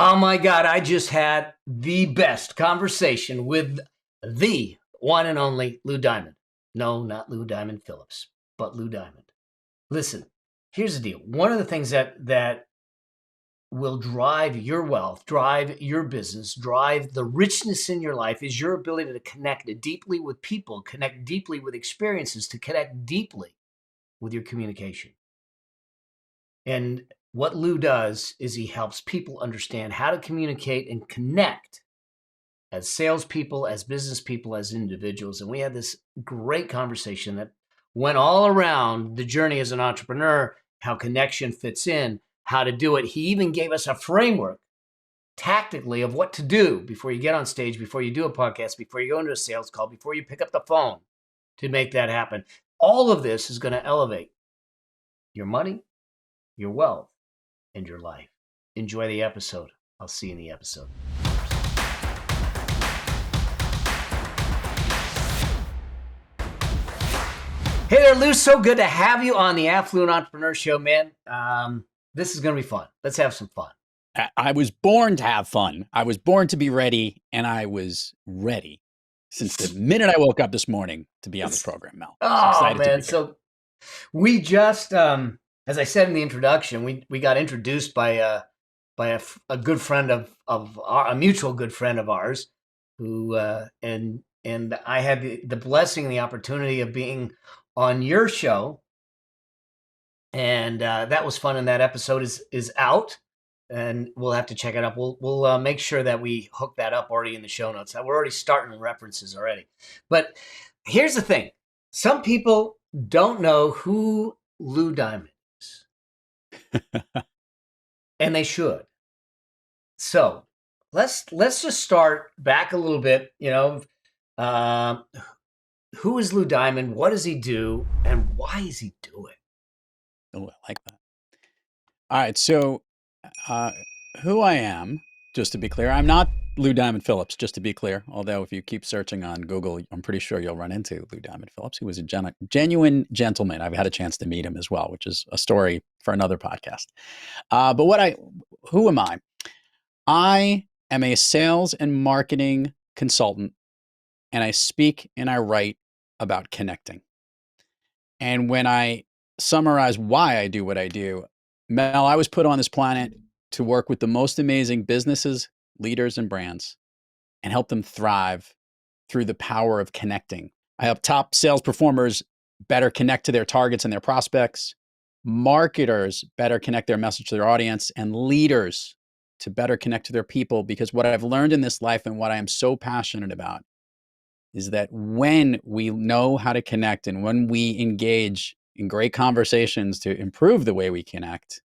Oh my God, I just had the best conversation with the one and only Lou Diamond. No, not Lou Diamond Phillips, but Lou Diamond. Listen, here's the deal. One of the things that will drive your wealth, drive your business, drive the richness in your life is your ability to connect deeply with people, connect deeply with experiences, to connect deeply with your communication. And what Lou does is he helps people understand how to communicate and connect as salespeople, as business people, as individuals. And we had this great conversation that went all around the journey as an entrepreneur, how connection fits in, how to do it. He even gave us a framework tactically of what to do before you get on stage, before you do a podcast, before you go into a sales call, before you pick up the phone to make that happen. All of this is going to elevate your money, your wealth, and your life. Enjoy the episode. I'll see you in the episode. Hey there, Lou. So good to have you on the Affluent Entrepreneur Show, man. This is going to be fun. Let's have some fun. I was born to have fun. I was born to be ready, and I was ready since the minute I woke up this morning to be on the program, Mel. Oh, man. So we just, as I said in the introduction, we got introduced by a good friend of a mutual good friend of ours, who and I had the blessing and the opportunity of being on your show, and that was fun. And that episode is out, and we'll have to check it up. We'll make sure that we hook that up already in the show notes. We're already starting references already. But here's the thing: some people don't know who Lou Diamond is, and they should. So let's just start back a little bit. Who is Lou Diamond? What does he do? And why does he do it? Oh, I like that. All right. So who I am, just to be clear, I'm not Lou Diamond Phillips, just to be clear. Although if you keep searching on Google, I'm pretty sure you'll run into Lou Diamond Phillips. He was a genuine gentleman. I've had a chance to meet him as well, which is a story for another podcast. But who am I? I am a sales and marketing consultant, and I speak and I write about connecting. And when I summarize why I do what I do, Mel, I was put on this planet to work with the most amazing businesses, leaders, and brands and help them thrive through the power of connecting. I help top sales performers better connect to their targets and their prospects, marketers better connect their message to their audience, and leaders to better connect to their people. Because what I've learned in this life and what I am so passionate about is that when we know how to connect and when we engage in great conversations to improve the way we connect,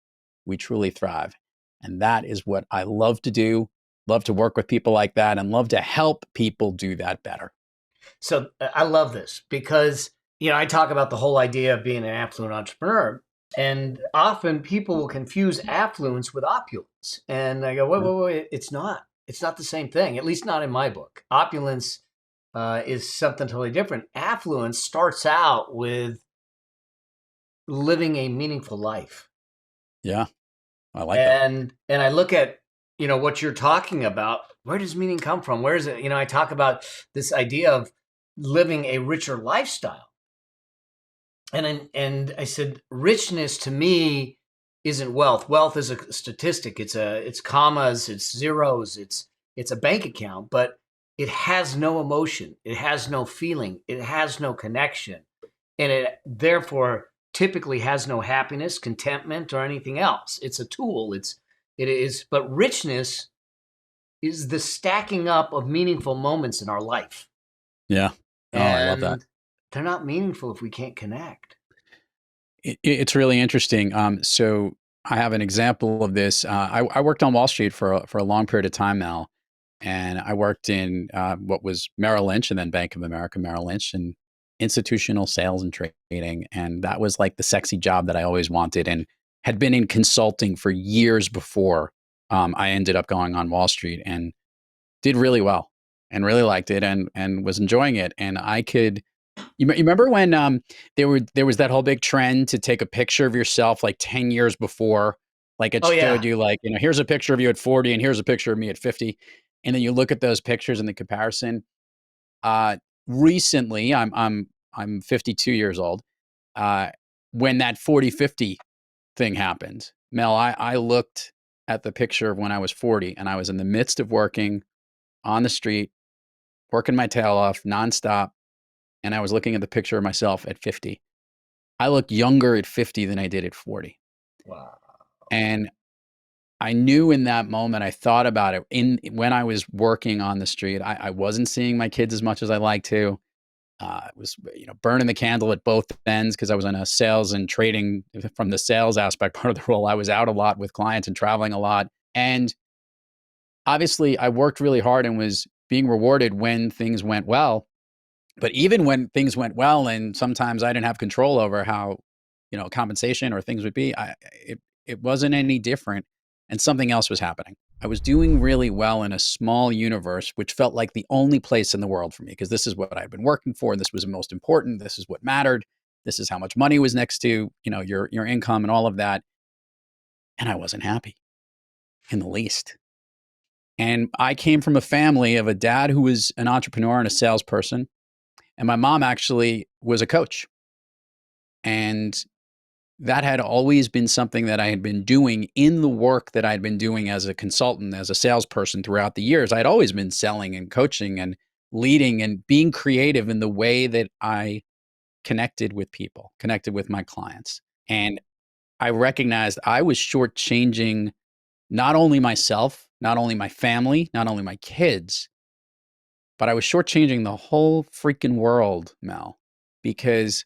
we truly thrive. And that is what I love to do, love to work with people like that, and love to help people do that better. So I love this because, I talk about the whole idea of being an affluent entrepreneur, and often people will confuse affluence with opulence. And I go, wait, it's not. It's not the same thing, at least not in my book. Opulence is something totally different. Affluence starts out with living a meaningful life. Yeah, I like that. And I look at, what you're talking about. Where does meaning come from? Where is it? I talk about this idea of living a richer lifestyle. And I said, richness to me isn't wealth. Wealth is a statistic. It's commas, it's zeros, it's a bank account, but it has no emotion. It has no feeling. It has no connection. And it therefore typically has no happiness, contentment, or anything else. It's a tool. But richness is the stacking up of meaningful moments in our life. Yeah. Oh, I love that. They're not meaningful if we can't connect. It's really interesting. So I have an example of this. I worked on Wall Street for a long period of time now. And I worked in what was Merrill Lynch and then Bank of America Merrill Lynch and institutional sales and trading. And that was like the sexy job that I always wanted and had been in consulting for years before I ended up going on Wall Street and did really well and really liked it and was enjoying it. And I could, you remember when there was that whole big trend to take a picture of yourself like 10 years before Like it Oh showed yeah. you like, here's a picture of you at 40 and here's a picture of me at 50. And then you look at those pictures and the comparison. Uh, Recently, I'm 52 years old. Uh, when that 40-50 thing happened, Mel, I looked at the picture of when I was 40 and I was in the midst of working on the street, working my tail off nonstop. And I was looking at the picture of myself at 50. I look younger at 50 than I did at 40. Wow. And I knew in that moment, I thought about it when I was working on the street. I wasn't seeing my kids as much as I like to. I was, burning the candle at both ends because I was in a sales and trading from the sales aspect part of the role. I was out a lot with clients and traveling a lot. And obviously, I worked really hard and was being rewarded when things went well. But even when things went well, and sometimes I didn't have control over how, compensation or things would be, it wasn't any different. And something else was happening. I was doing really well in a small universe, which felt like the only place in the world for me, because this is what I'd been working for. This was the most important. This is what mattered. This is how much money was next to, your income and all of that. And I wasn't happy in the least. And I came from a family of a dad who was an entrepreneur and a salesperson. And my mom actually was a coach. And that had always been something that I had been doing in the work that I'd been doing as a consultant, as a salesperson throughout the years. I'd always been selling and coaching and leading and being creative in the way that I connected with people, connected with my clients. And I recognized I was shortchanging not only myself, not only my family, not only my kids, but I was shortchanging the whole freaking world, Mel, because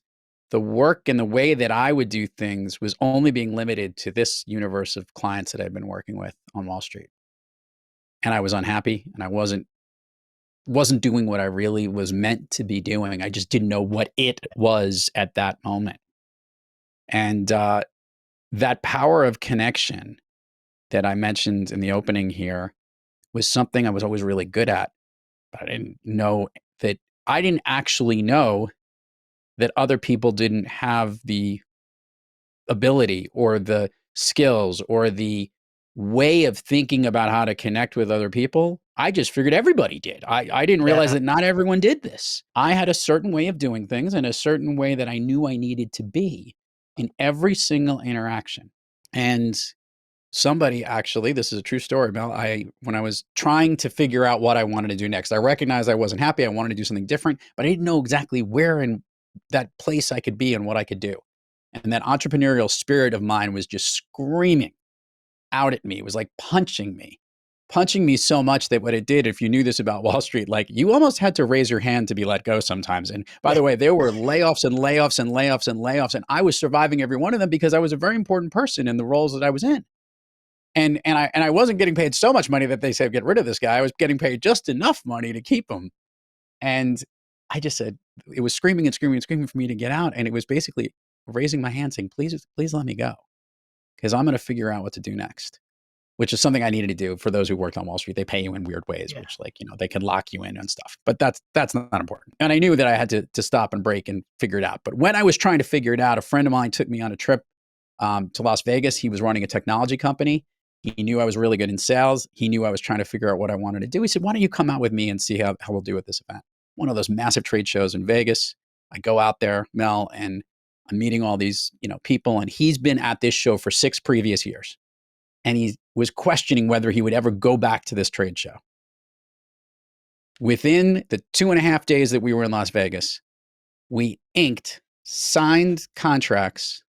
the work and the way that I would do things was only being limited to this universe of clients that I'd been working with on Wall Street. And I was unhappy and I wasn't doing what I really was meant to be doing. I just didn't know what it was at that moment. And that power of connection that I mentioned in the opening here was something I was always really good at, but I didn't actually know that other people didn't have the ability or the skills or the way of thinking about how to connect with other people. I just figured everybody did. I didn't realize Yeah. that not everyone did this. I had a certain way of doing things and a certain way that I knew I needed to be in every single interaction. And somebody actually, this is a true story, Mel. When I was trying to figure out what I wanted to do next, I recognized I wasn't happy. I wanted to do something different, but I didn't know exactly where in that place I could be and what I could do. And that entrepreneurial spirit of mine was just screaming out at me. It was like punching me so much that what it did, if you knew this about Wall Street, like you almost had to raise your hand to be let go sometimes. And by the way, there were layoffs and layoffs and layoffs and layoffs. And I was surviving every one of them because I was a very important person in the roles that I was in. And I wasn't getting paid so much money that they said, get rid of this guy. I was getting paid just enough money to keep him. And I just said, it was screaming and screaming and screaming for me to get out. And it was basically raising my hand saying, please, please let me go. Because I'm going to figure out what to do next, which is something I needed to do for those who worked on Wall Street. They pay you in weird ways, Yeah. which they can lock you in and stuff. But that's not important. And I knew that I had to stop and break and figure it out. But when I was trying to figure it out, a friend of mine took me on a trip to Las Vegas. He was running a technology company. He knew I was really good in sales. He knew I was trying to figure out what I wanted to do. He said, why don't you come out with me and see how we'll do at this event? One of those massive trade shows in Vegas. I go out there, Mel, and I'm meeting all these, people. And he's been at this show for 6 previous years. And he was questioning whether he would ever go back to this trade show. Within the 2.5 days that we were in Las Vegas, we signed contracts,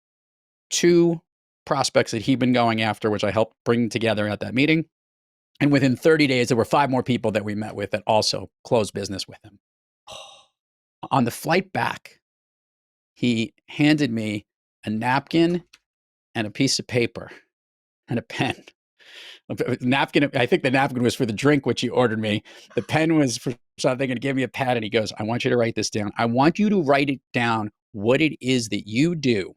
2 prospects that he'd been going after, which I helped bring together at that meeting. And within 30 days, there were 5 more people that we met with that also closed business with him. On the flight back, he handed me a napkin and a piece of paper and a pen. Napkin, I think the napkin was for the drink, which he ordered me. The pen was for something, and he gave me a pad, and he goes, I want you to write this down. I want you to write it down, what it is that you do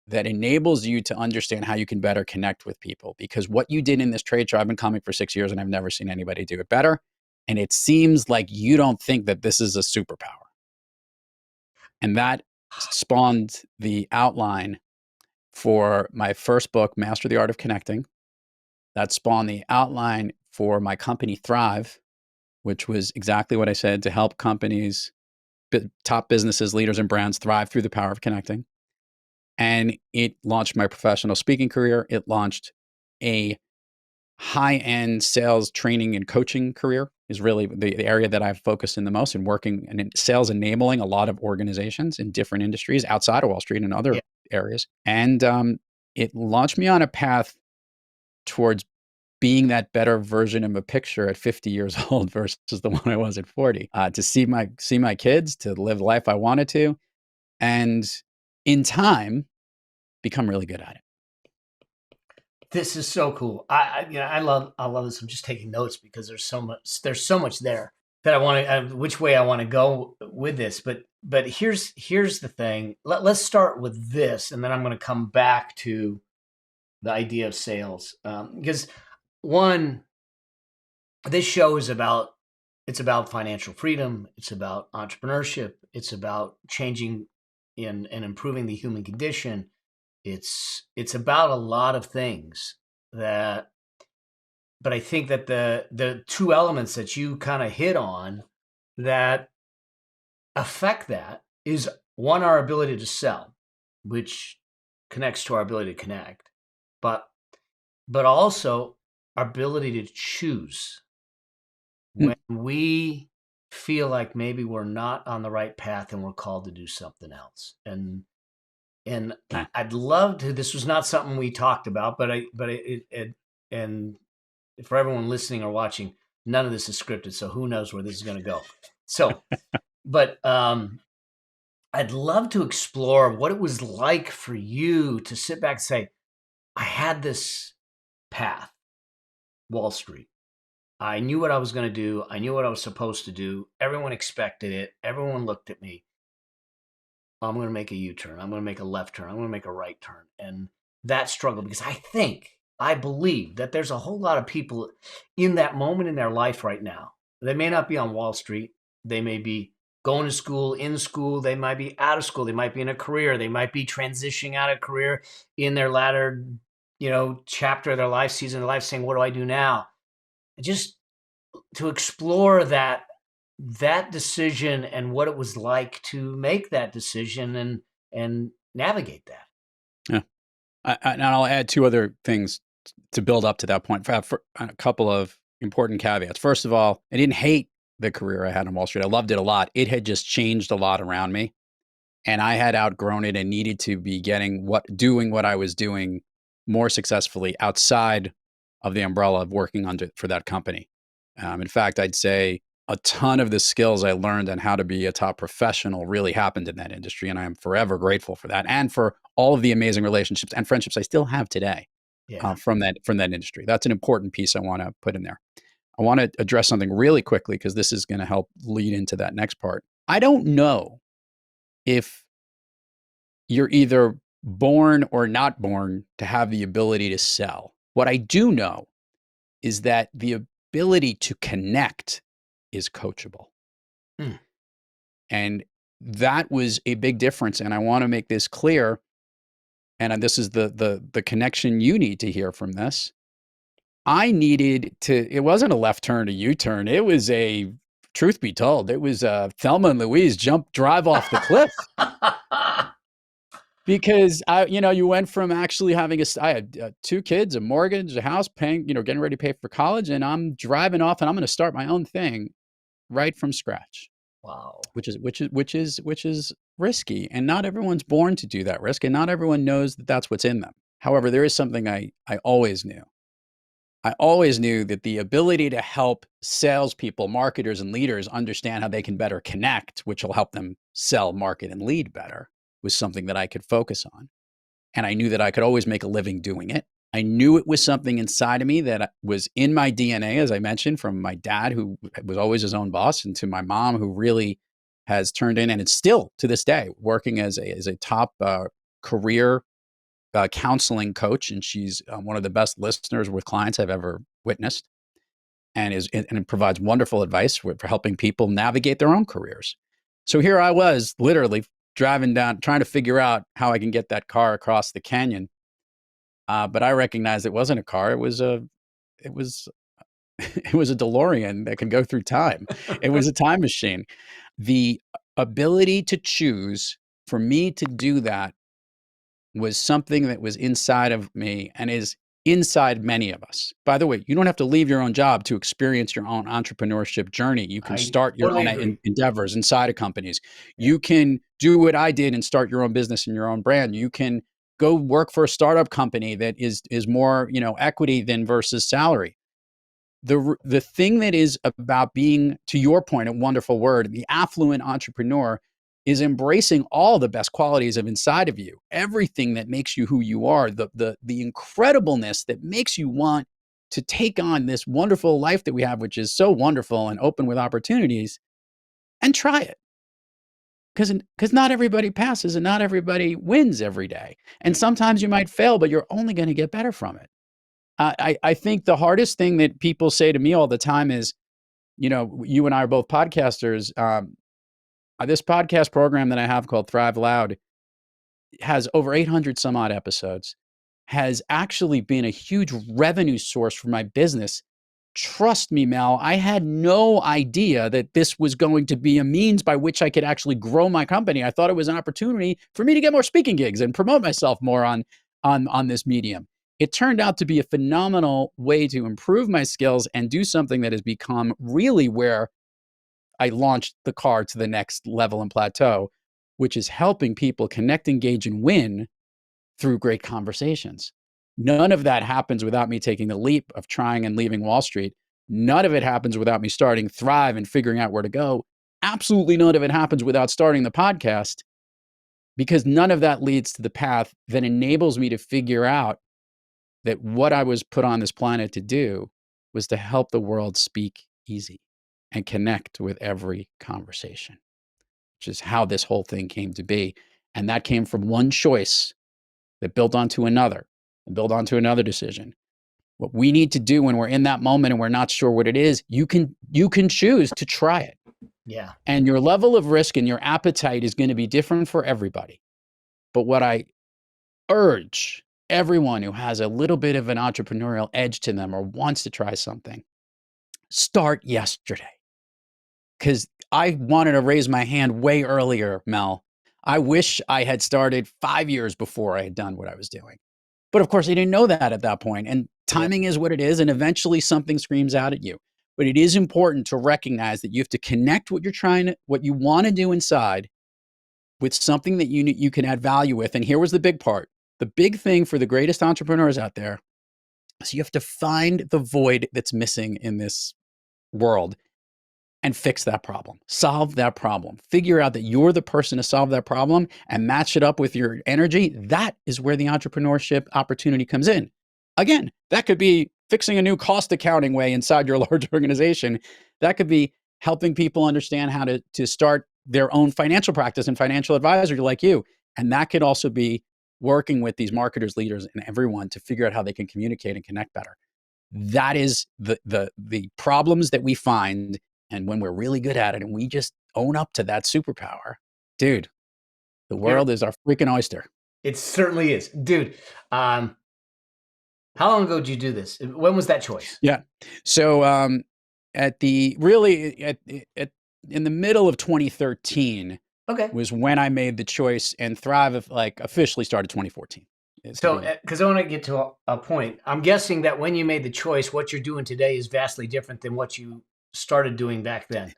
that enables you to understand how you can better connect with people. Because what you did in this trade show, I've been coming for 6 years and I've never seen anybody do it better. And it seems like you don't think that this is a superpower. And that spawned the outline for my first book, Master the Art of Connecting. That spawned the outline for my company, Thrive, which was exactly what I said, to help companies, top businesses, leaders, and brands thrive through the power of connecting. And it launched my professional speaking career. It launched a high-end sales training and coaching career, is really the area that I've focused in the most, and working and in sales enabling a lot of organizations in different industries outside of Wall Street and other Yeah. areas. And it launched me on a path towards being that better version of a picture at 50 years old versus the one I was at 40. To see my kids, to live the life I wanted to, and in time become really good at it. This is so cool. I love this. I'm just taking notes because there's so much there that I want to, which way I want to go with this. But here's the thing. Let's start with this, and then I'm going to come back to the idea of sales. Because one, this show is about, it's about financial freedom. It's about entrepreneurship. It's about changing and improving the human condition. It's about a lot of things that, but I think that the two elements that you kind of hit on that affect that is, one, our ability to sell, which connects to our ability to connect, but also our ability to choose when we feel like maybe we're not on the right path and we're called to do something else. And I'd love to. This was not something we talked about, but and for everyone listening or watching, none of this is scripted, so who knows where this is going to go. So, but I'd love to explore what it was like for you to sit back and say, I had this path, Wall Street. I knew what I was going to do. I knew what I was supposed to do. Everyone expected it. Everyone looked at me. I'm going to make a U-turn. I'm going to make a left turn. I'm going to make a right turn. And that struggle, because I believe that there's a whole lot of people in that moment in their life right now. They may not be on Wall Street. They may be going to school, in school. They might be out of school. They might be in a career. They might be transitioning out of career in their latter, chapter of their life, season of their life, saying, what do I do now? Just to explore that decision and what it was like to make that decision and navigate that. Yeah. And I'll add two other things to build up to that point. For a couple of important caveats. First of all, I didn't hate the career I had on Wall Street. I loved it a lot. It had just changed a lot around me, and I had outgrown it and needed to be doing what I was doing more successfully outside of the umbrella of working for that company. In fact, I'd say a ton of the skills I learned on how to be a top professional really happened in that industry. And I am forever grateful for that, and for all of the amazing relationships and friendships I still have today from that industry. That's an important piece I want to put in there. I want to address something really quickly, because this is going to help lead into that next part. I don't know if you're either born or not born to have the ability to sell. What I do know is that the ability to connect is coachable. And that was a big difference. And I want to make this clear. And this is the connection you need to hear from this. I needed to, it wasn't a left turn, a U-turn. It was truth be told, it was Thelma and Louise drive off the cliff. Because you went from actually having I had 2 kids, a mortgage, a house, paying, getting ready to pay for college, and I'm driving off and I'm going to start my own thing right from scratch. Wow. Which is risky, and not everyone's born to do that risk, and not everyone knows that that's what's in them. However, there is something I always knew. I always knew that the ability to help salespeople, marketers, and leaders understand how they can better connect, which will help them sell, market, and lead better, was something that I could focus on. And I knew that I could always make a living doing it. I knew it was something inside of me that was in my DNA, as I mentioned, from my dad, who was always his own boss, and to my mom, who really has turned in, and it's still to this day working as a top career counseling coach. And she's one of the best listeners with clients I've ever witnessed, and it provides wonderful advice for helping people navigate their own careers. So here I was, literally driving down, trying to figure out how I can get that car across the canyon. But I recognized it wasn't a car. It was it was a DeLorean that could go through time. It was a time machine. The ability to choose for me to do that was something that was inside of me and is inside many of us. By the way, you don't have to leave your own job to experience your own entrepreneurship journey. You can I start your totally own agree. endeavors inside of companies. Yeah. You can do what I did and start your own business and your own brand. You can go work for a startup company that is more, equity than versus salary. The thing that is about being, to your point, a wonderful word, the affluent entrepreneur is embracing all the best qualities of inside of you, everything that makes you who you are, the incredibleness that makes you want to take on this wonderful life that we have, which is so wonderful and open with opportunities, and try it. Because not everybody passes and not everybody wins every day. And sometimes you might fail, but you're only going to get better from it. I think the hardest thing that people say to me all the time is, you and I are both podcasters. This podcast program that I have called Thrive Loud has over 800 some odd episodes, has actually been a huge revenue source for my business. Trust me, Mel, I had no idea that this was going to be a means by which I could actually grow my company. I thought it was an opportunity for me to get more speaking gigs and promote myself more on this medium. It turned out to be a phenomenal way to improve my skills and do something that has become really where I launched the car to the next level and plateau, which is helping people connect, engage, and win through great conversations. None of that happens without me taking the leap of trying and leaving Wall Street. None of it happens without me starting Thrive and figuring out where to go. Absolutely none of it happens without starting the podcast, because none of that leads to the path that enables me to figure out that what I was put on this planet to do was to help the world speak easy and connect with every conversation, which is how this whole thing came to be. And that came from one choice that built onto another and built onto another decision. What we need to do when we're in that moment and we're not sure what it is, you can choose to try it. Yeah. And your level of risk and your appetite is going to be different for everybody. But what I urge everyone who has a little bit of an entrepreneurial edge to them or wants to try something, start yesterday. Because I wanted to raise my hand way earlier, Mel. I wish I had started 5 years before I had done what I was doing. But of course, I didn't know that at that point. And Yeah. timing is what it is. And eventually something screams out at you. But it is important to recognize that you have to connect what you want to do inside with something that you can add value with. And here was the big part. The big thing for the greatest entrepreneurs out there is you have to find the void that's missing in this world and fix that problem, solve that problem, figure out that you're the person to solve that problem and match it up with your energy. That is where the entrepreneurship opportunity comes in. Again, that could be fixing a new cost accounting way inside your large organization. That could be helping people understand how to start their own financial practice and financial advisor like you. And that could also be working with these marketers, leaders, and everyone to figure out how they can communicate and connect better. That is the problems that we find. And when we're really good at it and we just own up to that superpower, dude, the world is our freaking oyster. It certainly is. Dude, how long ago did you do this? When was that choice? Yeah. So at the really at in the middle of 2013 Okay. was when I made the choice, and Thrive officially started 2014. So, because I want to get to a point, I'm guessing that when you made the choice, what you're doing today is vastly different than what you started doing back then.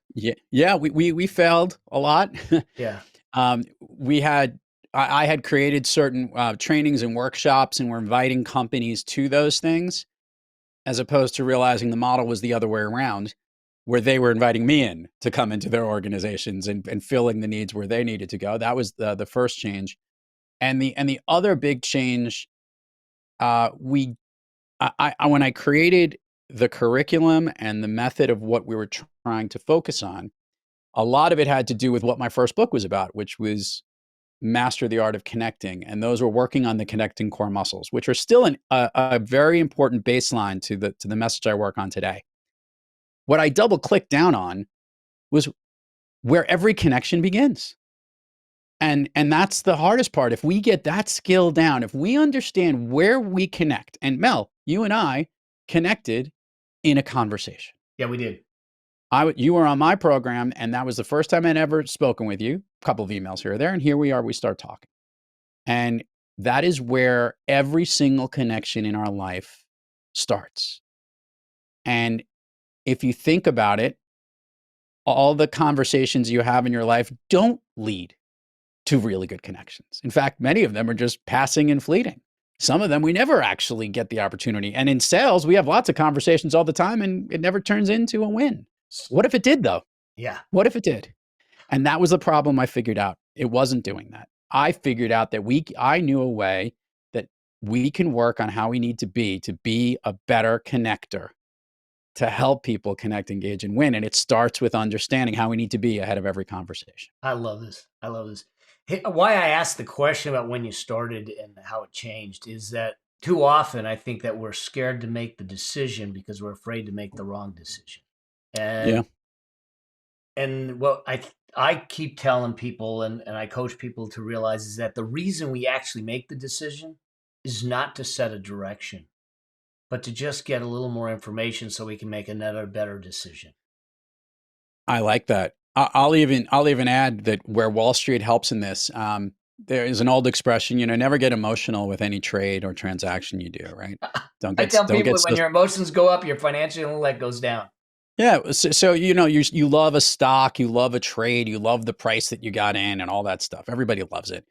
Yeah, we failed a lot. Yeah. We had I had created certain trainings and workshops, and we're inviting companies to those things, as opposed to realizing the model was the other way around, where they were inviting me in to come into their organizations and filling the needs where they needed to go. That was the first change, and the other big change. When I created the curriculum and the method of what we were trying to focus on, a lot of it had to do with what my first book was about, which was Master the Art of Connecting. And those were working on the connecting core muscles, which are still a very important baseline to the message I work on today. What I double clicked down on was where every connection begins. And that's the hardest part. If we get that skill down, if we understand where we connect, and Mel, you and I connected in a conversation. Yeah, we did. You were on my program, and that was the first time I'd ever spoken with you. A couple of emails here or there, and here we are. We start talking, and that is where every single connection in our life starts. And if you think about it, all the conversations you have in your life don't lead to really good connections. In fact, many of them are just passing and fleeting. Some of them we never actually get the opportunity. And in sales, we have lots of conversations all the time and it never turns into a win. What if it did, though? Yeah. What if it did? And that was the problem I figured out. It wasn't doing that. I figured out that I knew a way that we can work on how we need to be a better connector, to help people connect, engage, and win. And it starts with understanding how we need to be ahead of every conversation. I love this. I love this. Hey, why I asked the question about when you started and how it changed is that too often I think that we're scared to make the decision because we're afraid to make the wrong decision. Yeah. And what I keep telling people and I coach people to realize is that the reason we actually make the decision is not to set a direction, but to just get a little more information so we can make another better decision. I like that. I'll even add that where Wall Street helps in this, there is an old expression, never get emotional with any trade or transaction you do, right? I tell people when your emotions go up, your financial intellect goes down. Yeah. So you love a stock, you love a trade, you love the price that you got in and all that stuff. Everybody loves it.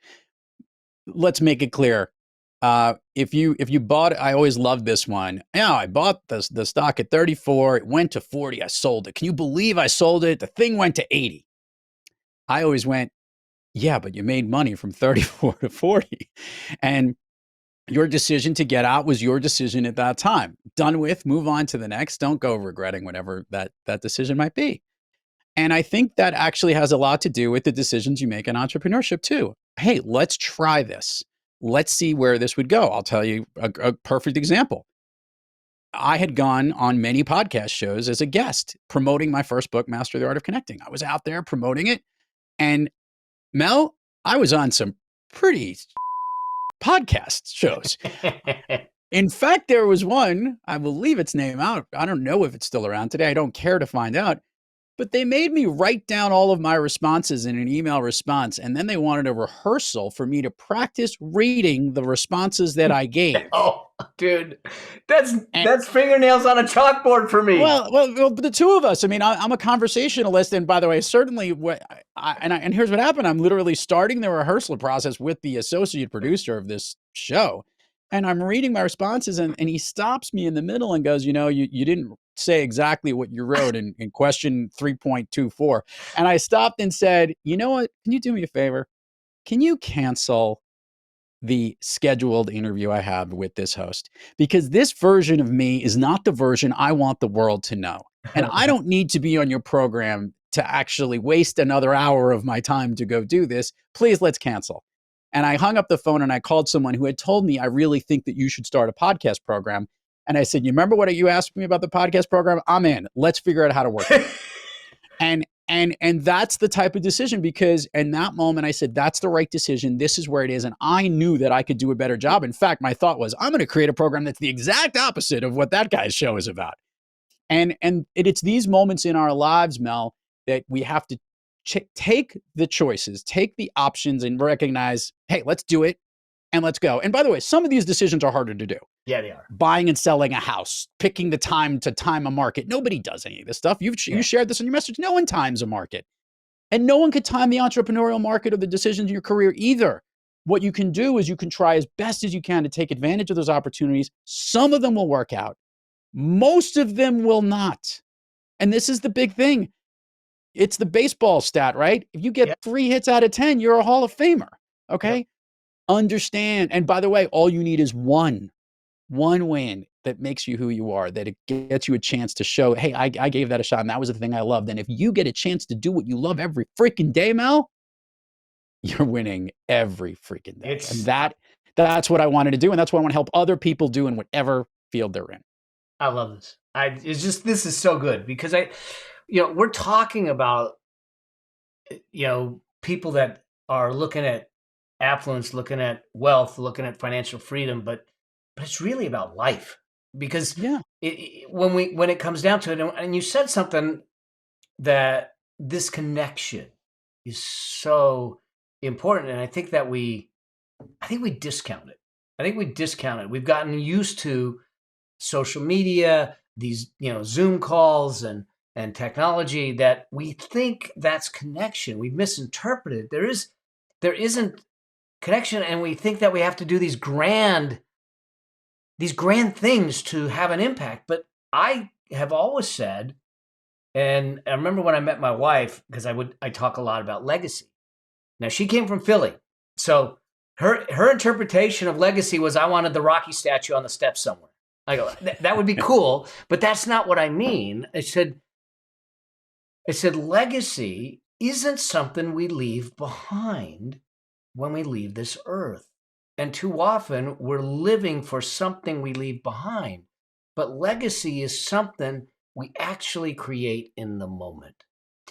Let's make it clear. If you bought it, I always loved this one. Yeah, I bought the stock at 34. It went to 40. I sold it. Can you believe I sold it? The thing went to 80. I always went, yeah, but you made money from 34 to 40. And your decision to get out was your decision at that time. Done with, move on to the next. Don't go regretting whatever that decision might be. And I think that actually has a lot to do with the decisions you make in entrepreneurship too. Hey, let's try this. Let's see where this would go. I'll tell you a perfect example. I had gone on many podcast shows as a guest promoting my first book, Master the Art of Connecting. I was out there promoting it. And Mel, I was on some pretty podcast shows. In fact, there was one, I will leave its name out. I don't know if it's still around today. I don't care to find out. But they made me write down all of my responses in an email response. And then they wanted a rehearsal for me to practice reading the responses that I gave. Oh, dude, that's fingernails on a chalkboard for me. Well, the two of us, I mean, I'm a conversationalist. And by the way, certainly and here's what happened. I'm literally starting the rehearsal process with the associate producer of this show. And I'm reading my responses and he stops me in the middle and goes, you didn't say exactly what you wrote in question 3.24. And I stopped and said, you know what? Can you do me a favor? Can you cancel the scheduled interview I have with this host? Because this version of me is not the version I want the world to know. And I don't need to be on your program to actually waste another hour of my time to go do this. Please, let's cancel. And I hung up the phone and I called someone who had told me, I really think that you should start a podcast program. And I said, you remember what you asked me about the podcast program? I'm in. Let's figure out how to work it. And that's the type of decision, because in that moment I said, that's the right decision. This is where it is. And I knew that I could do a better job. In fact, my thought was, I'm going to create a program that's the exact opposite of what that guy's show is about. And it's these moments in our lives, Mel, that we have to take the choices, take the options and recognize, hey, let's do it and let's go. And by the way, some of these decisions are harder to do. Yeah, they are. Buying and selling a house, picking the time to time a market. Nobody does any of this stuff. You shared this in your message. No one times a market. And no one could time the entrepreneurial market or the decisions in your career either. What you can do is you can try as best as you can to take advantage of those opportunities. Some of them will work out. Most of them will not. And this is the big thing. It's the baseball stat, right? If you get 3 hits out of 10, you're a Hall of Famer. Okay? Yep. Understand. And by the way, all you need is one win that makes you who you are, that it gets you a chance to show, hey, I gave that a shot and that was the thing I loved. And if you get a chance to do what you love every freaking day, Mel, you're winning every freaking day. And that's what I wanted to do. And that's what I want to help other people do in whatever field they're in. I love this. This is so good because we're talking about, people that are looking at affluence, looking at wealth, looking at financial freedom, but it's really about life. Because Yeah. when it comes down to it, and you said something that this connection is so important, and I think we discount it. I think we discount it. We've gotten used to social media, these Zoom calls and technology, that we think that's connection. We misinterpreted. There isn't connection, and we think that we have to do these grand things to have an impact. But I have always said, and I remember when I met my wife, because I talk a lot about legacy. Now, she came from Philly, so her interpretation of legacy was, I wanted the Rocky statue on the steps somewhere. I go, that would be cool, but that's not what I mean. I said legacy isn't something we leave behind when we leave this earth. And too often we're living for something we leave behind. But legacy is something we actually create in the moment.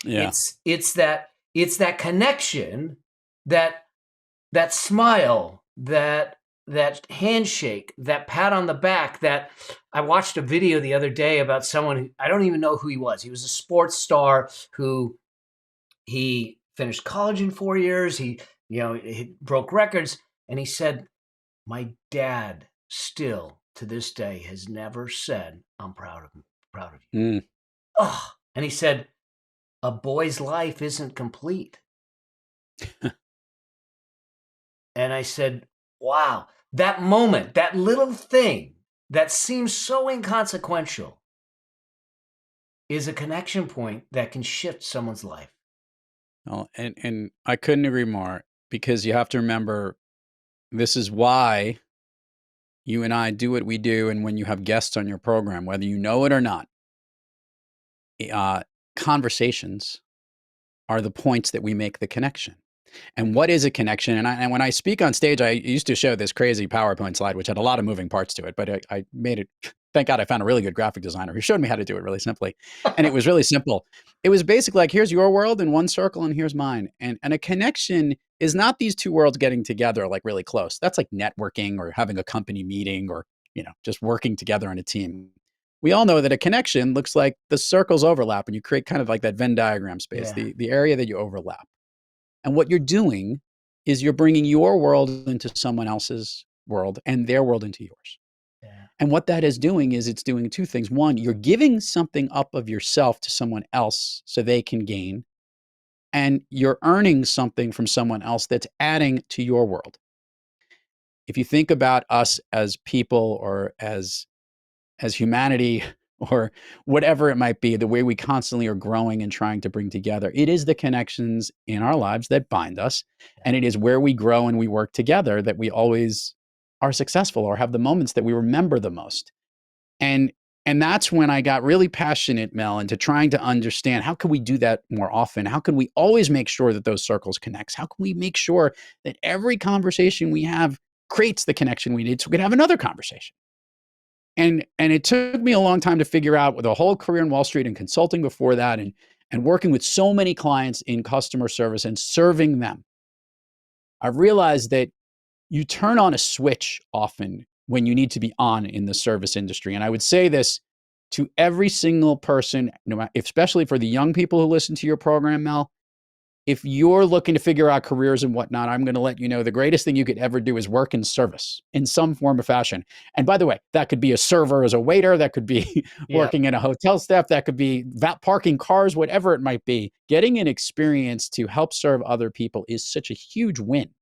Yeah. It's that connection, that smile, that handshake, that pat on the back. That I watched a video the other day about someone who, I don't even know who he was. He was a sports star who he finished college in 4 years. He broke records, and he said, "My dad still to this day has never said, 'I'm proud of him, proud of you.'" Mm. Oh, and he said, "A boy's life isn't complete." And I said, wow, that moment, that little thing that seems so inconsequential is a connection point that can shift someone's life. Oh, and I couldn't agree more, because you have to remember, this is why you and I do what we do. And when you have guests on your program, whether you know it or not, uh, conversations are the points that we make the connection. And what is a connection? And when I speak on stage, I used to show this crazy PowerPoint slide, which had a lot of moving parts to it, but I made it. Thank God I found a really good graphic designer who showed me how to do it really simply. And it was really simple. It was basically like, here's your world in one circle and here's mine. And a connection is not these two worlds getting together like really close. That's like networking or having a company meeting, or, just working together on a team. We all know that a connection looks like the circles overlap and you create kind of like that Venn diagram space, Yeah. the area that you overlap. And what you're doing is you're bringing your world into someone else's world and their world into yours. Yeah. And what that is doing is it's doing two things. One, you're giving something up of yourself to someone else so they can gain. And you're earning something from someone else that's adding to your world. If you think about us as people, or as humanity, or whatever it might be, the way we constantly are growing and trying to bring together, it is the connections in our lives that bind us. And it is where we grow and we work together that we always are successful, or have the moments that we remember the most. And and that's when I got really passionate, Mel, into trying to understand, how can we do that more often? How can we always make sure that those circles connect? How can we make sure that every conversation we have creates the connection we need so we can have another conversation? And it took me a long time to figure out, with a whole career in Wall Street and consulting before that, and working with so many clients in customer service and serving them. I realized that you turn on a switch often when you need to be on in the service industry. And I would say this to every single person, especially for the young people who listen to your program, Mel. If you're looking to figure out careers and whatnot, I'm going to let you know the greatest thing you could ever do is work in service in some form or fashion. And by the way, that could be a server as a waiter, that could be Yeah. working in a hotel staff, that could be parking cars, whatever it might be. Getting an experience to help serve other people is such a huge win,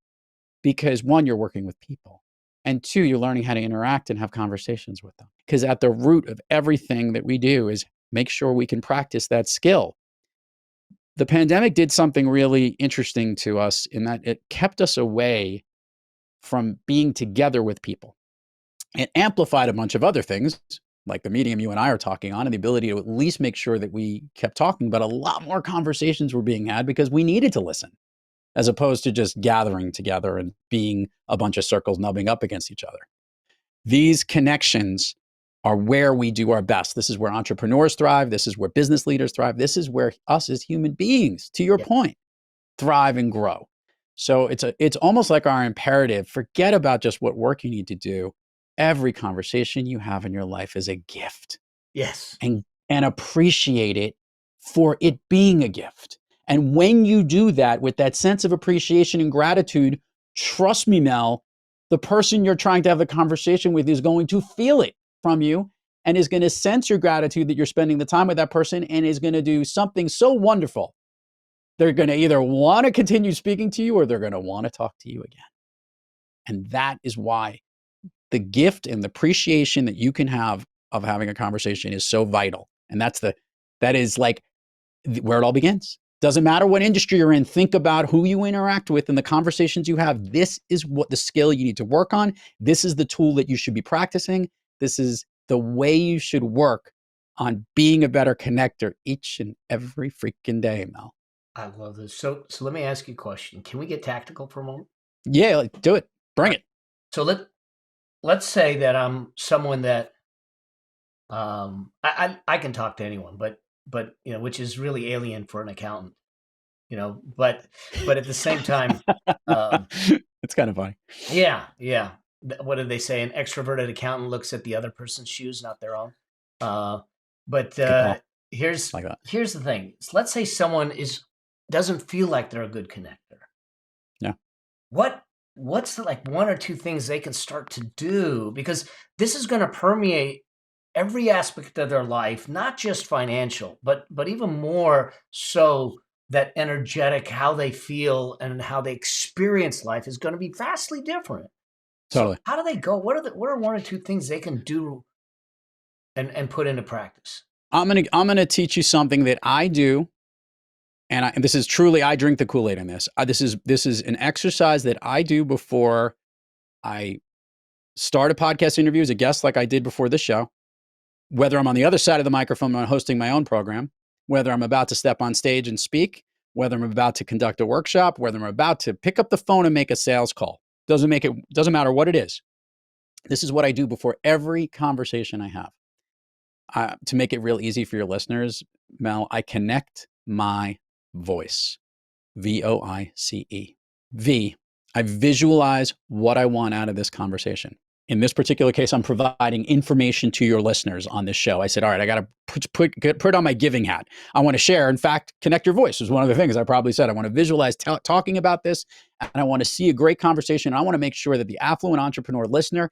because one, you're working with people, and two, you're learning how to interact and have conversations with them. Because at the root of everything that we do is make sure we can practice that skill. The pandemic did something really interesting to us, in that it kept us away from being together with people. It amplified a bunch of other things, like the medium you and I are talking on, and the ability to at least make sure that we kept talking, but a lot more conversations were being had because we needed to listen, as opposed to just gathering together and being a bunch of circles nubbing up against each other. These connections are where we do our best. This is where entrepreneurs thrive. This is where business leaders thrive. This is where us as human beings, to your Yeah. point, thrive and grow. So it's almost like our imperative. Forget about just what work you need to do. Every conversation you have in your life is a gift, Yes. and appreciate it for it being a gift. And when you do that with that sense of appreciation and gratitude, trust me, Mel, the person you're trying to have the conversation with is going to feel it from you and is going to sense your gratitude that you're spending the time with that person, and is going to do something so wonderful. They're going to either want to continue speaking to you or they're going to want to talk to you again. And that is why the gift and the appreciation that you can have of having a conversation is so vital. And that is like where it all begins. Doesn't matter what industry you're in, think about who you interact with and the conversations you have. This is what the skill you need to work on. This is the tool that you should be practicing. This is the way you should work on being a better connector each and every freaking day, Mel. I love this. So let me ask you a question. Can we get tactical for a moment? Yeah, do it. Bring it. So let's say that I'm someone that I can talk to anyone, but which is really alien for an accountant, but at the same time, it's kind of funny. Yeah. What did they say? An extroverted accountant looks at the other person's shoes, not their own. But here's the thing. Let's say someone doesn't feel like they're a good connector. Yeah. What's the one or two things they can start to do? Because this is going to permeate every aspect of their life, not just financial, but even more so that energetic, how they feel and how they experience life is going to be vastly different. Totally. So how do they go? What are one or two things they can do and put into practice? I'm gonna teach you something that I do, and this is truly, I drink the Kool-Aid in this. This is an exercise that I do before I start a podcast interview as a guest, like I did before this show. Whether I'm on the other side of the microphone and hosting my own program, whether I'm about to step on stage and speak, whether I'm about to conduct a workshop, whether I'm about to pick up the phone and make a sales call, doesn't matter what it is. This is what I do before every conversation I have. To make it real easy for your listeners, Mel, I connect my voice. VOICE. V, I visualize what I want out of this conversation. In this particular case, I'm providing information to your listeners on this show. I said, all right, I got to put on my giving hat. I want to share. In fact, connect your voice was one of the things I probably said. I want to visualize talking about this, and I want to see a great conversation. I want to make sure that the affluent entrepreneur listener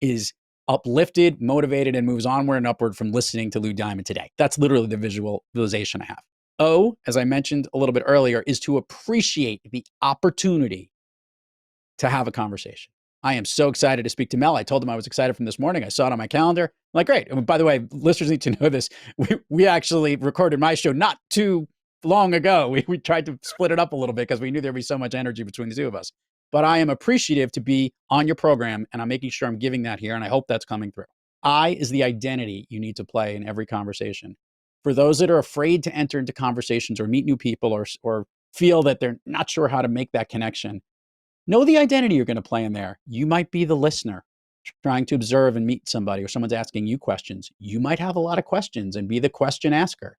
is uplifted, motivated, and moves onward and upward from listening to Lou Diamond today. That's literally the visualization I have. O, as I mentioned a little bit earlier, is to appreciate the opportunity to have a conversation. I am so excited to speak to Mel. I told him I was excited from this morning. I saw it on my calendar. I'm like, great. And by the way, listeners need to know this. We actually recorded my show not too long ago. We tried to split it up a little bit because we knew there'd be so much energy between the two of us. But I am appreciative to be on your program, and I'm making sure I'm giving that here, and I hope that's coming through. I is the identity you need to play in every conversation. For those that are afraid to enter into conversations or meet new people or feel that they're not sure how to make that connection, know the identity you're going to play in there. You might be the listener trying to observe and meet somebody, or someone's asking you questions. You might have a lot of questions and be the question asker.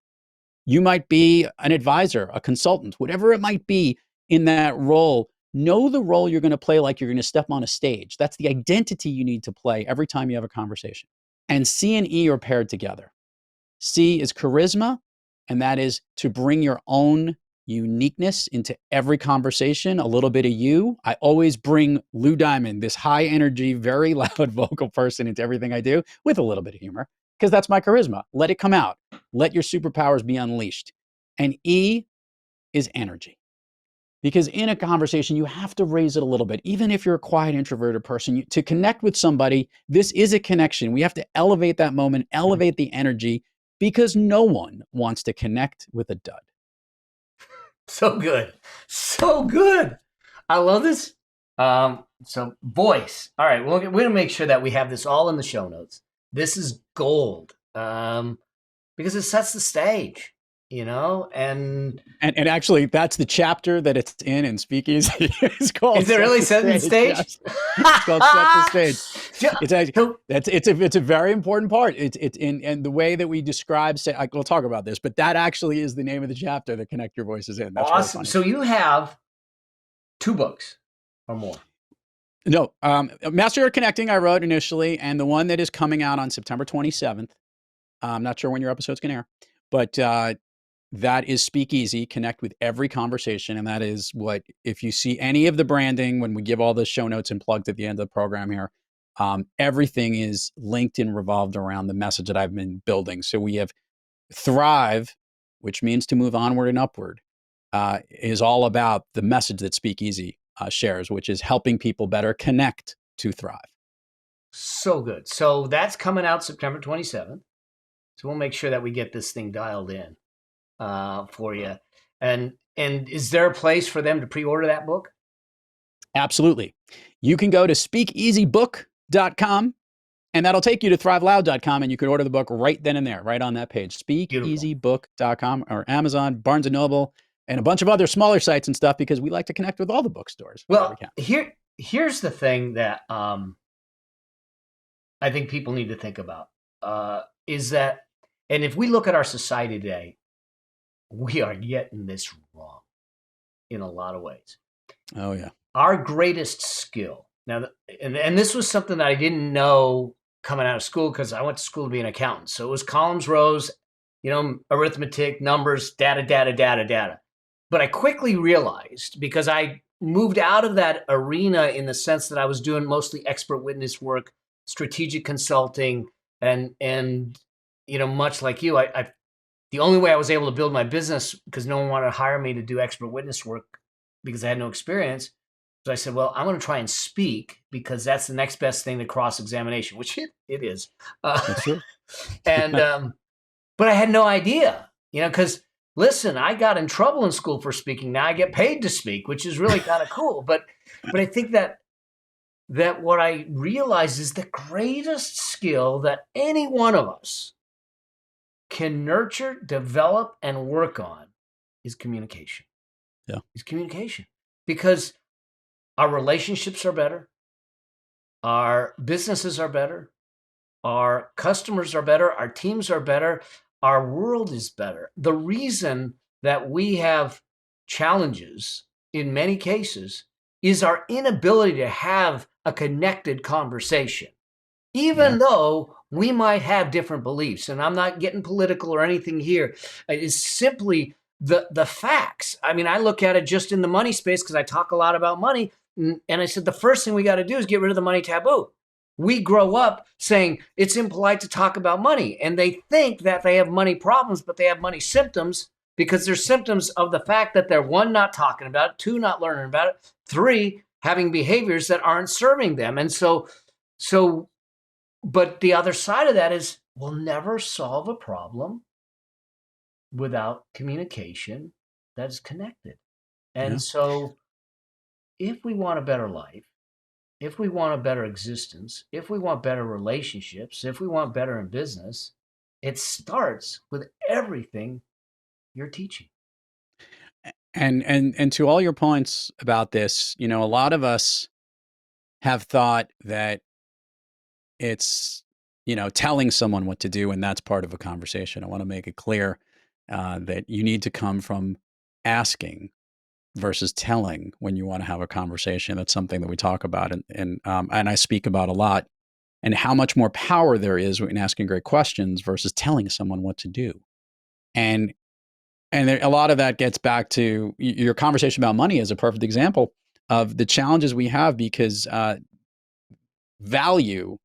You might be an advisor, a consultant, whatever it might be in that role. Know the role you're going to play like you're going to step on a stage. That's the identity you need to play every time you have a conversation. And C and E are paired together. C is charisma, and that is to bring your own uniqueness into every conversation, a little bit of you. I always bring Lou Diamond, this high energy, very loud vocal person, into everything I do with a little bit of humor, because that's my charisma. Let it come out. Let your superpowers be unleashed. And E is energy. Because in a conversation, you have to raise it a little bit. Even if you're a quiet, introverted person, to connect with somebody, this is a connection. We have to elevate that moment, elevate the energy, because no one wants to connect with a dud. So good. So good. I love this. So voice. All right. We're going to make sure that we have this all in the show notes. This is gold because it sets the stage, and actually that's the chapter that it's in Speakeasy. It's called. Is it really setting the stage? Yes. It's called Set the Stage. It's actually, it's a very important part. It's in, and the way that we describe, we'll talk about this, but that actually is the name of the chapter that Connect Your Voices in. That's awesome. So you have 2 books or more. No, Master Art Connecting I wrote initially, and the one that is coming out on September 27th. I'm not sure when your episode's going to air, but that is Speakeasy, connect with every conversation. And that is what, if you see any of the branding, when we give all the show notes and plugged at the end of the program here, everything is linked and revolved around the message that I've been building. So we have Thrive, which means to move onward and upward, is all about the message that Speakeasy shares, which is helping people better connect to thrive. So good. So that's coming out September 27th. So we'll make sure that we get this thing dialed in for you. And is there a place for them to pre-order that book? Absolutely. You can go to speakeasybook.com, and that'll take you to thriveloud.com, and you can order the book right then and there, right on that page. Speakeasybook.com or Amazon, Barnes & Noble, and a bunch of other smaller sites and stuff, because we like to connect with all the bookstores. Well, here's the thing that I think people need to think about is that, and if we look at our society today, we are getting this wrong in a lot of ways. Oh, yeah. Our greatest skill now, and this was something that I didn't know coming out of school, because I went to school to be an accountant. So it was columns, rows, arithmetic, numbers, data. But I quickly realized, because I moved out of that arena in the sense that I was doing mostly expert witness work, strategic consulting, and much like you, I the only way I was able to build my business, because no one wanted to hire me to do expert witness work because I had no experience. So I said, well, I'm going to try and speak, because that's the next best thing to cross-examination, which it is. That's true. And but I had no idea, because listen, I got in trouble in school for speaking. Now I get paid to speak, which is really kind of cool. But I think that what I realized is the greatest skill that any one of us can nurture, develop, and work on is communication. Yeah. Is communication. Because our relationships are better, our businesses are better, our customers are better, our teams are better, our world is better. The reason that we have challenges in many cases is our inability to have a connected conversation, even though we might have different beliefs. And I'm not getting political or anything here. It is simply the facts. I mean, I look at it just in the money space, because I talk a lot about money. And I said, the first thing we got to do is get rid of the money taboo. We grow up saying it's impolite to talk about money. And they think that they have money problems, but they have money symptoms, because they're symptoms of the fact that they're, 1, not talking about it, 2, not learning about it, 3, having behaviors that aren't serving them. And so, but the other side of that is, we'll never solve a problem without communication that's connected. And so if we want a better life, if we want a better existence, if we want better relationships, if we want better in business, it starts with everything you're teaching. And to all your points about this, a lot of us have thought that it's, telling someone what to do, and that's part of a conversation. I want to make it clear that you need to come from asking versus telling when you want to have a conversation. That's something that we talk about and I speak about a lot, and how much more power there is in asking great questions versus telling someone what to do. And a lot of that gets back to your conversation about money is a perfect example of the challenges we have, because value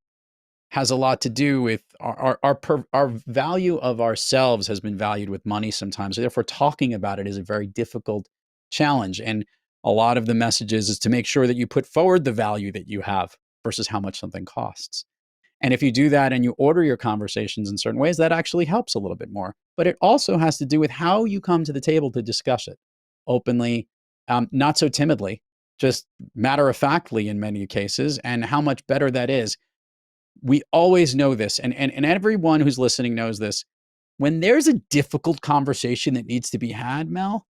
has a lot to do with our value of ourselves has been valued with money sometimes. Therefore, talking about it is a very difficult challenge. And a lot of the messages is to make sure that you put forward the value that you have versus how much something costs. And if you do that and you order your conversations in certain ways, that actually helps a little bit more. But it also has to do with how you come to the table to discuss it openly, not so timidly, just matter-of-factly in many cases, and how much better that is. We always know this, and everyone who's listening knows this. When there's a difficult conversation that needs to be had, Mel,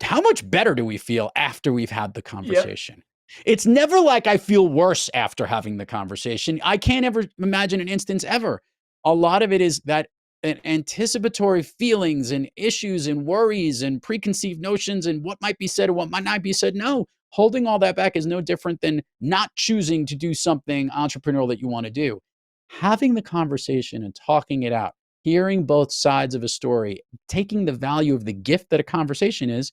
how much better do we feel after we've had the conversation? Yep. It's never like I feel worse after having the conversation. I can't ever imagine an instance ever. A lot of it is that anticipatory feelings and issues and worries and preconceived notions and what might be said or what might not be said. No, holding all that back is no different than not choosing to do something entrepreneurial that you want to do. Having the conversation and talking it out, hearing both sides of a story, taking the value of the gift that a conversation is,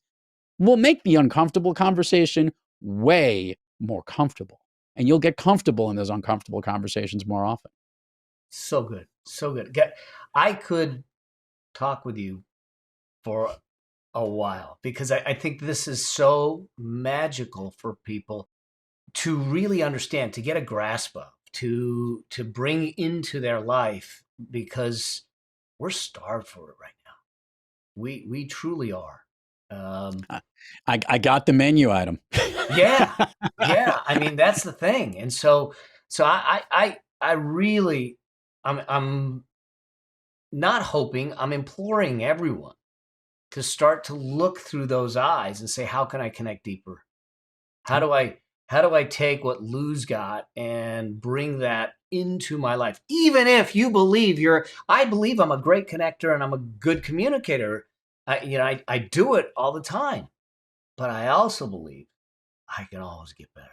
will make the uncomfortable conversation way more comfortable. And you'll get comfortable in those uncomfortable conversations more often. So good. So good. I could talk with you for a while because I think this is so magical for people to really understand, to get a grasp of, to bring into their life, because we're starved for it right now. We truly are. I got the menu item. Yeah, yeah. I mean, that's the thing. And so I really, I'm not hoping, I'm imploring everyone to start to look through those eyes and say, how can I connect deeper? How do I take what Lou's got and bring that into my life? Even if you believe I believe I'm a great connector and I'm a good communicator. I do it all the time, but I also believe I can always get better.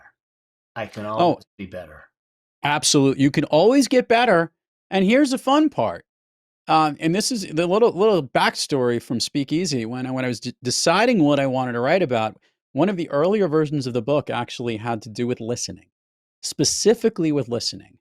I can Oh, always be better. absolutely. You can always get better. And here's the fun part. And this is the little backstory from Speakeasy. When I was deciding what I wanted to write about, one of the earlier versions of the book actually had to do with listening, specifically with listening,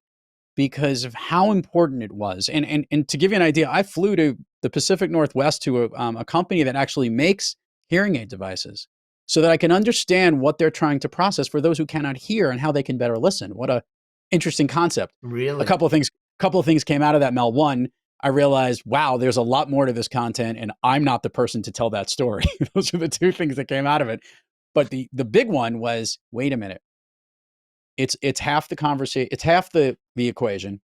because of how important it was. And to give you an idea, I flew to the Pacific Northwest to a company that actually makes hearing aid devices, so that I can understand what they're trying to process for those who cannot hear and how they can better listen. What a interesting concept. A Really? couple of things came out of that, Mel. One, I realized, wow, there's a lot more to this content, and I'm not the person to tell that story. Those are the two things that came out of it. But the big one was, wait a minute, it's half the conversation, it's half the equation,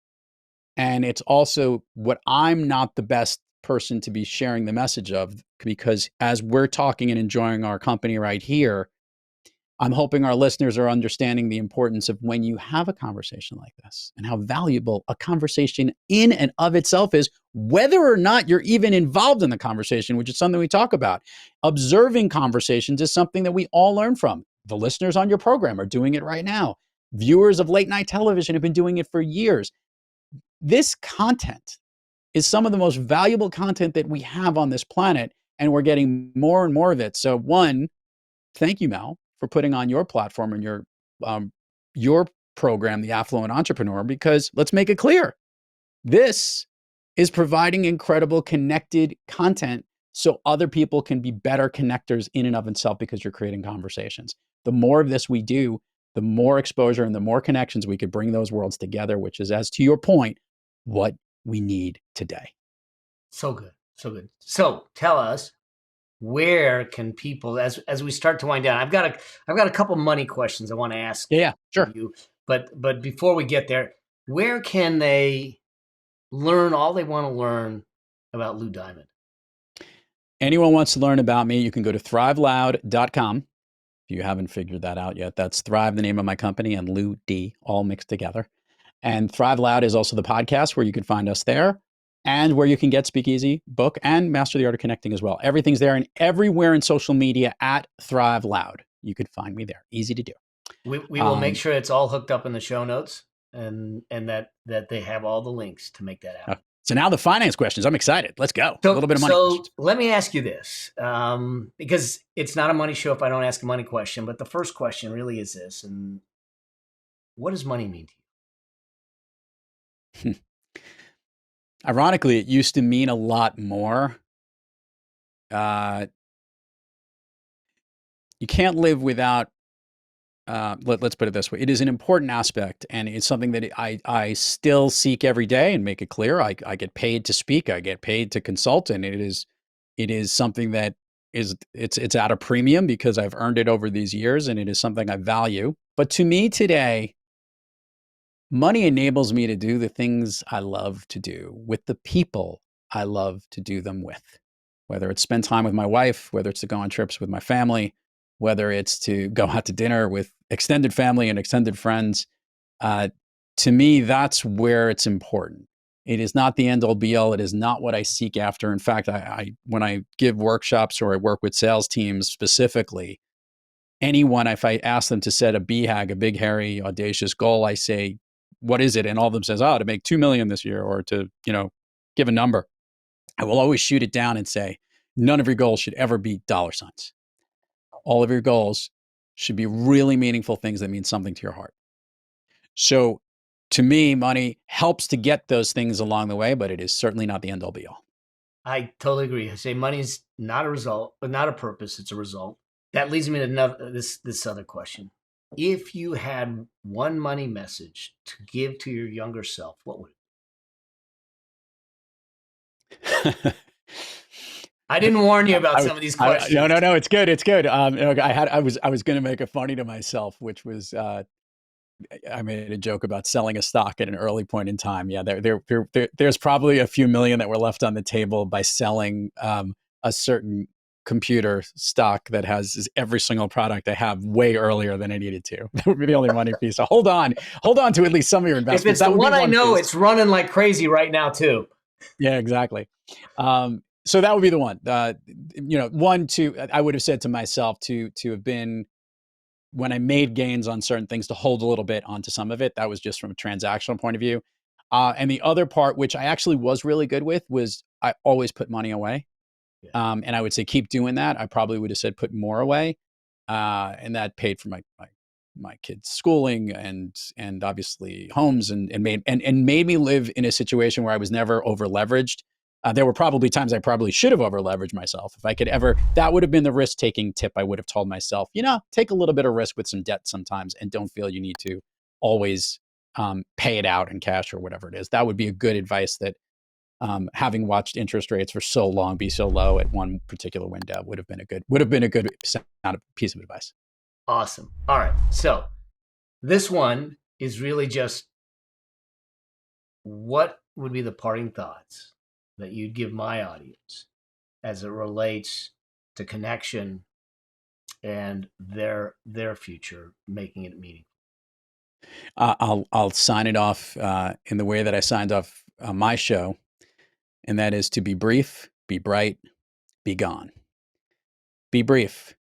and it's also what I'm not the best person to be sharing the message of, because as we're talking and enjoying our company right here, I'm hoping our listeners are understanding the importance of when you have a conversation like this and how valuable a conversation in and of itself is, whether or not you're even involved in the conversation, which is something we talk about. Observing conversations is something that we all learn from. The listeners on your program are doing it right now. Viewers of late night television have been doing it for years. This content is some of the most valuable content that we have on this planet, and we're getting more and more of it. So, one, thank you, Mel, for putting on your platform and your program, The Affluent Entrepreneur, because let's make it clear, this is providing incredible connected content so other people can be better connectors in and of itself, because you're creating conversations. The more of this we do, the more exposure and the more connections we could bring those worlds together, which is, as to your point, what we need today. So good. So good. So tell us, where can people, as we start to wind down, I've got a couple money questions I want to ask Yeah, sure. you, but before we get there, where can they learn all they want to learn about Lou Diamond? Anyone wants to learn about me, you can go to thriveloud.com. If you haven't figured that out yet, that's Thrive, the name of my company, and Lou D, all mixed together. And Thrive Loud is also the podcast where you can find us there, and where you can get Speakeasy book and Master the Art of Connecting as well. Everything's there, and everywhere in social media at Thrive Loud. You could find me there. Easy to do. We will make sure it's all hooked up in the show notes, and that they have all the links to make that happen. So now the finance questions. I'm excited. Let's go. So, a little bit of money questions. Let me ask you this, because it's not a money show if I don't ask a money question. But the first question really is this: and what does money mean to you? Ironically, it used to mean a lot more. You can't live without. Let's put it this way: it is an important aspect, and it's something that I still seek every day and make it clear. I get paid to speak, I get paid to consult, and it is something that it's at a premium because I've earned it over these years, and it is something I value. But to me today, money enables me to do the things I love to do with the people I love to do them with, whether it's spend time with my wife, whether it's to go on trips with my family, whether it's to go out to dinner with extended family and extended friends. To me, that's where it's important. It is not the end all be all. It is not what I seek after. In fact, I when I give workshops or I work with sales teams specifically, anyone, if I ask them to set a BHAG, a big, hairy, audacious goal, I say, what is it? And all of them says, oh, to make 2 million this year, or to, give a number. I will always shoot it down and say, none of your goals should ever be dollar signs. All of your goals should be really meaningful things that mean something to your heart. So to me, money helps to get those things along the way, but it is certainly not the end all be all. I totally agree. I say money's not a result, but not a purpose. It's a result. That leads me to this other question. If you had one money message to give to your younger self, what would it? I didn't warn you about some of these questions. No, it's good. It's good. I was going to make it funny to myself, which was I made a joke about selling a stock at an early point in time. Yeah, there's probably a few million that were left on the table by selling a certain computer stock that has every single product I have way earlier than I needed to. That would be the only money piece. So hold on to at least some of your investments. If it's the one I know, it's running like crazy right now too. Yeah, exactly. So that would be the one. One, two. I would have said to myself to have been, when I made gains on certain things, to hold a little bit onto some of it. That was just from a transactional point of view. And the other part, which I actually was really good with, was I always put money away. Yeah. And I would say, keep doing that. I probably would have said, put more away. And that paid for my kids' schooling and obviously homes and made me live in a situation where I was never over leveraged. There were probably times I probably should have over leveraged myself. If I could ever, that would have been the risk taking tip I would have told myself, take a little bit of risk with some debt sometimes and don't feel you need to always pay it out in cash or whatever it is. That would be a good advice that having watched interest rates for so long be so low at one particular window would have been a good piece of advice. Awesome. All right. So this one is really just, what would be the parting thoughts that you'd give my audience as it relates to connection and their future, making it meaningful? I'll sign it off in the way that I signed off my show, and that is to be brief, be bright, be gone. Be brief.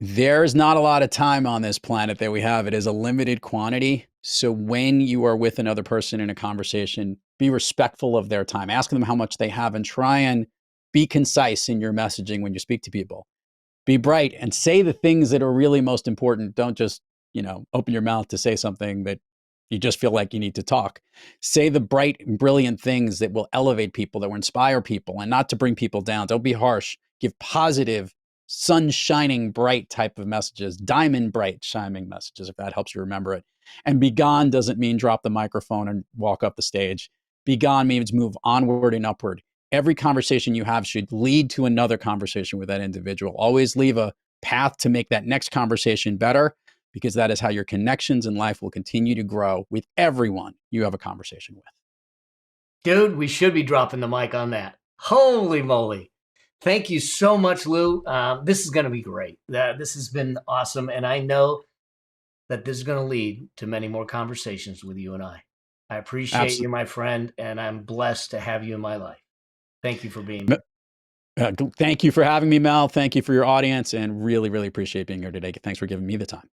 There's not a lot of time on this planet that we have. It is a limited quantity. So when you are with another person in a conversation, be respectful of their time. Ask them how much they have and try and be concise in your messaging when you speak to people. Be bright and say the things that are really most important. Don't just, open your mouth to say something that you just feel like you need to talk. Say the bright and brilliant things that will elevate people, that will inspire people, and not to bring people down. Don't be harsh. Give positive, sun shining bright type of messages, diamond bright shining messages, if that helps you remember it. And be gone doesn't mean drop the microphone and walk up the stage. Be gone means move onward and upward. Every conversation you have should lead to another conversation with that individual. Always leave a path to make that next conversation better, because that is how your connections in life will continue to grow with everyone you have a conversation with. Dude, we should be dropping the mic on that. Holy moly. Thank you so much, Lou. This is going to be great. This has been awesome. And I know that this is going to lead to many more conversations with you and I. I appreciate you, my friend, and I'm blessed to have you in my life. Thank you for being here. Thank you for having me, Mel. Thank you for your audience, and really, really appreciate being here today. Thanks for giving me the time.